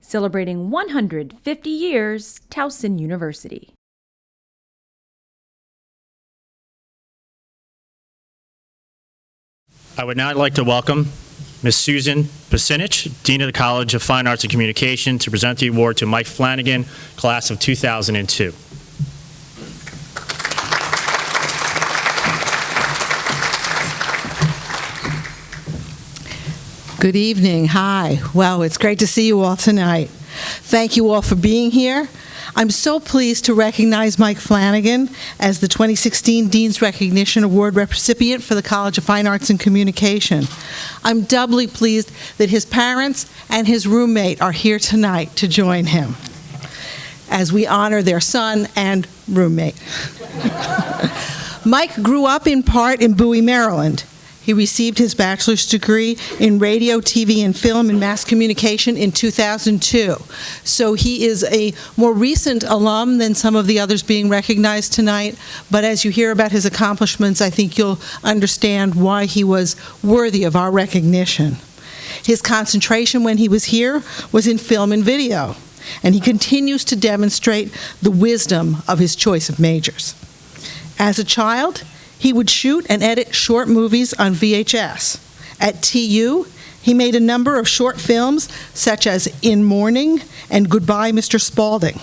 Celebrating 150 years, Towson University. I would now like to welcome Ms. Susan Pasinich, Dean of the College of Fine Arts and Communication, to present the award to Mike Flanagan, class of 2002. Good evening. Hi. Well, it's great to see you all tonight. Thank you all for being here. I'm so pleased to recognize Mike Flanagan as the 2016 Dean's Recognition Award recipient for the College of Fine Arts and Communication. I'm doubly pleased that his parents and his roommate are here tonight to join him as we honor their son and roommate. Mike grew up in part in Bowie, Maryland. He received his bachelor's degree in radio, TV, and film and mass communication in 2002. So he is a more recent alum than some of the others being recognized tonight. But as you hear about his accomplishments, I think you'll understand why he was worthy of our recognition. His concentration when he was here was in film and video, and he continues to demonstrate the wisdom of his choice of majors. As a child, he would shoot and edit short movies on VHS. At TU, he made a number of short films such as In Mourning and Goodbye, Mr. Spaulding.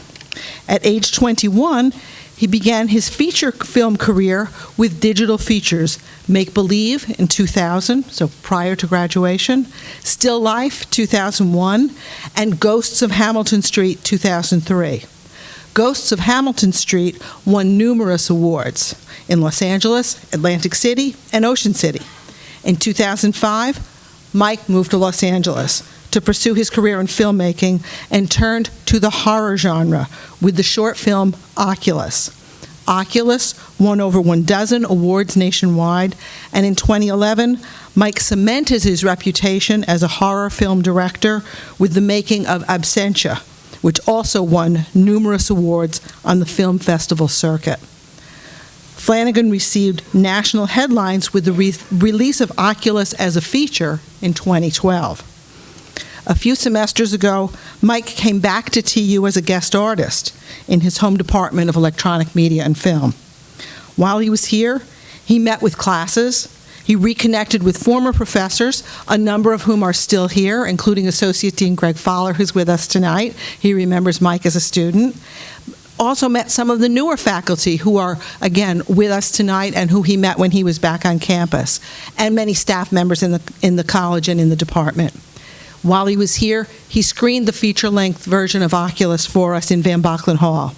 At age 21, he began his feature film career with digital features, Make Believe in 2000, so prior to graduation, Still Life 2001, and Ghosts of Hamilton Street 2003. Ghosts of Hamilton Street won numerous awards in Los Angeles, Atlantic City, and Ocean City. In 2005, Mike moved to Los Angeles to pursue his career in filmmaking and turned to the horror genre with the short film Oculus. Oculus won over 12 awards nationwide, and in 2011, Mike cemented his reputation as a horror film director with the making of Absentia, which also won numerous awards on the film festival circuit. Flanagan received national headlines with the release of Oculus as a feature in 2012. A few semesters ago, Mike came back to TU as a guest artist in his home department of electronic media and film. While he was here, he met with classes. He reconnected with former professors, a number of whom are still here, including Associate Dean Greg Fowler, who's with us tonight. He remembers Mike as a student. Also met some of the newer faculty who are, again, with us tonight and who he met when he was back on campus, and many staff members in the college and in the department. While he was here, he screened the feature-length version of Oculus for us in Van Bocklin Hall.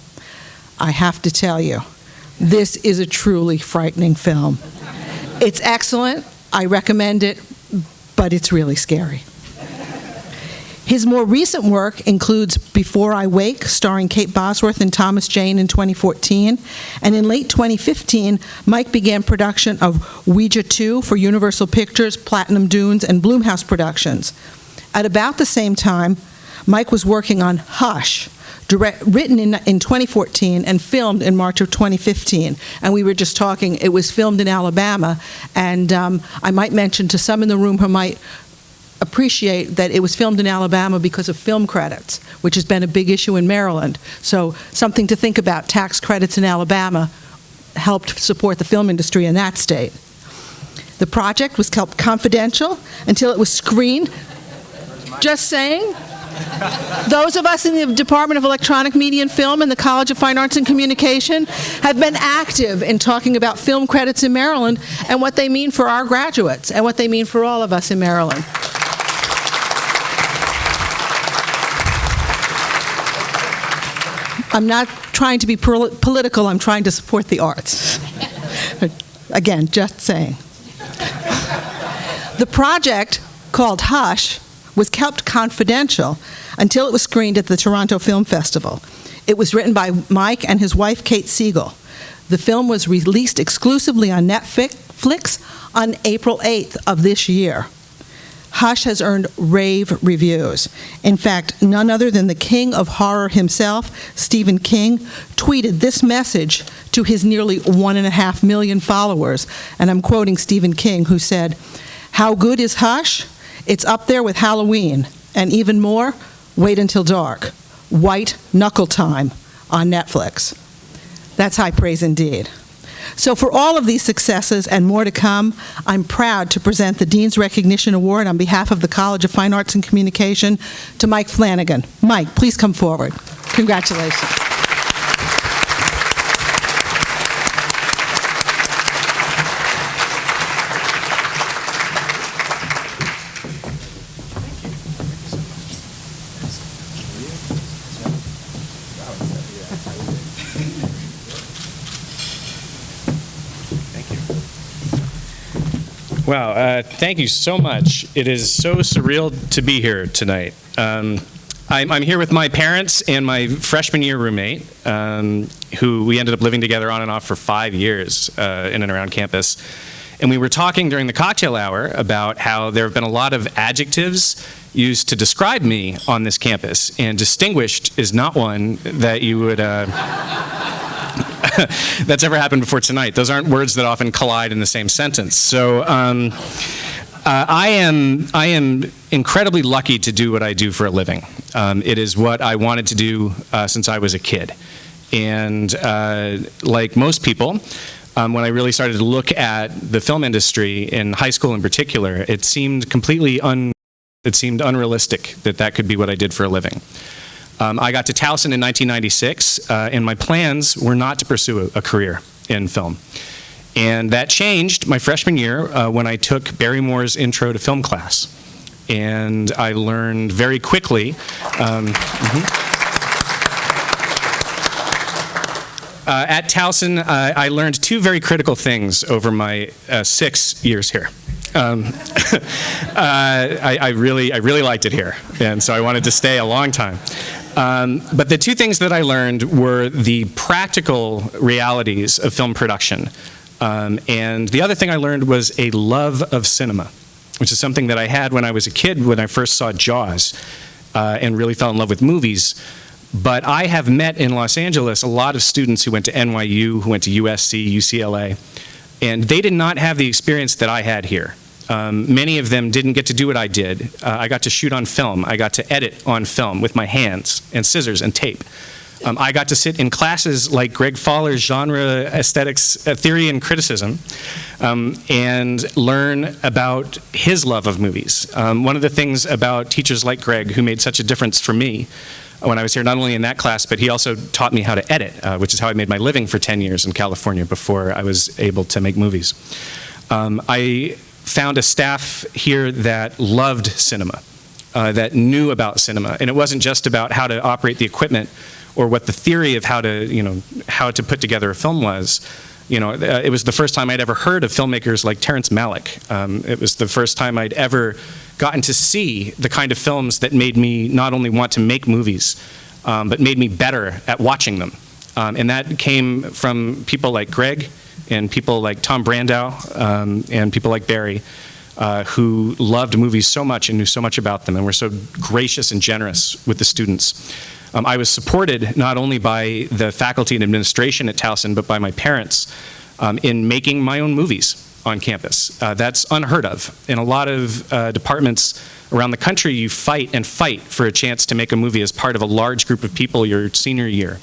I have to tell you, this is a truly frightening film. It's excellent, I recommend it, but it's really scary. His more recent work includes Before I Wake, starring Kate Bosworth and Thomas Jane in 2014, and in late 2015, Mike began production of Ouija 2 for Universal Pictures, Platinum Dunes, and Blumhouse Productions. At about the same time, Mike was working on Hush, written in 2014 and filmed in March of 2015. And we were just talking, it was filmed in Alabama, and I might mention to some in the room who might appreciate that it was filmed in Alabama because of film credits, which has been a big issue in Maryland. So something to think about, tax credits in Alabama helped support the film industry in that state. The project was kept confidential until it was screened. Just saying. Those of us in the Department of Electronic Media and Film and the College of Fine Arts and Communication have been active in talking about film credits in Maryland and what they mean for our graduates and what they mean for all of us in Maryland. I'm not trying to be political, I'm trying to support the arts. Again, just saying. The project, called Hush, was kept confidential until it was screened at the Toronto Film Festival. It was written by Mike and his wife, Kate Siegel. The film was released exclusively on Netflix on April 8th of this year. Hush has earned rave reviews. In fact, none other than the king of horror himself, Stephen King, tweeted this message to his nearly 1.5 million followers. And I'm quoting Stephen King, who said, "How good is Hush? It's up there with Halloween. And even more, Wait Until Dark, White Knuckle Time on Netflix. That's high praise indeed. So for all of these successes and more to come, I'm proud to present the Dean's Recognition Award on behalf of the College of Fine Arts and Communication to Mike Flanagan. Mike, please come forward. Congratulations. Wow, thank you so much. It is so surreal to be here tonight. I'm here with my parents and my freshman year roommate, who we ended up living together on and off for 5 years in and around campus. And we were talking during the cocktail hour about how there have been a lot of adjectives used to describe me on this campus, and distinguished is not one that you would... that's ever happened before tonight. Those aren't words that often collide in the same sentence. So I am incredibly lucky to do what I do for a living. It is what I wanted to do since I was a kid. And like most people, when I really started to look at the film industry in high school in particular, it seemed completely unrealistic that that could be what I did for a living. I got to Towson in 1996, and my plans were not to pursue a career in film. And that changed my freshman year when I took Barrymore's Intro to Film class. And I learned very quickly... at Towson, I learned two very critical things over my 6 years here. I really liked it here, and so I wanted to stay a long time. But the two things that I learned were the practical realities of film production. And the other thing I learned was a love of cinema, which is something that I had when I was a kid when I first saw Jaws and really fell in love with movies. But I have met in Los Angeles a lot of students who went to NYU, who went to USC, UCLA, and they did not have the experience that I had here. Many of them didn't get to do what I did. I got to shoot on film. I got to edit on film with my hands and scissors and tape. I got to sit in classes like Greg Faller's genre aesthetics theory and criticism and learn about his love of movies. One of the things about teachers like Greg, who made such a difference for me when I was here, not only in that class, but he also taught me how to edit, which is how I made my living for 10 years in California before I was able to make movies. I found a staff here that loved cinema, that knew about cinema, and it wasn't just about how to operate the equipment or what the theory of how to put together a film was. It was the first time I'd ever heard of filmmakers like Terrence Malick. It was the first time I'd ever gotten to see the kind of films that made me not only want to make movies, but made me better at watching them. And that came from people like Greg and people like Tom Brandow and people like Barry, who loved movies so much and knew so much about them and were so gracious and generous with the students. I was supported not only by the faculty and administration at Towson, but by my parents in making my own movies on campus. That's unheard of. In a lot of departments around the country, you fight and fight for a chance to make a movie as part of a large group of people your senior year.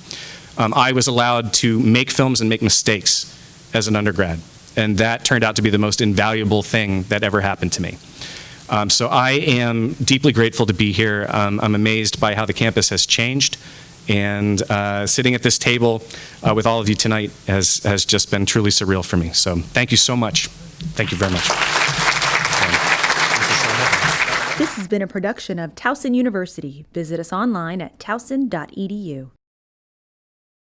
I was allowed to make films and make mistakes as an undergrad, and that turned out to be the most invaluable thing that ever happened to me. So I am deeply grateful to be here. I'm amazed by how the campus has changed, and sitting at this table with all of you tonight has just been truly surreal for me. So thank you so much. Thank you very much. This has been a production of Towson University. Visit us online at towson.edu.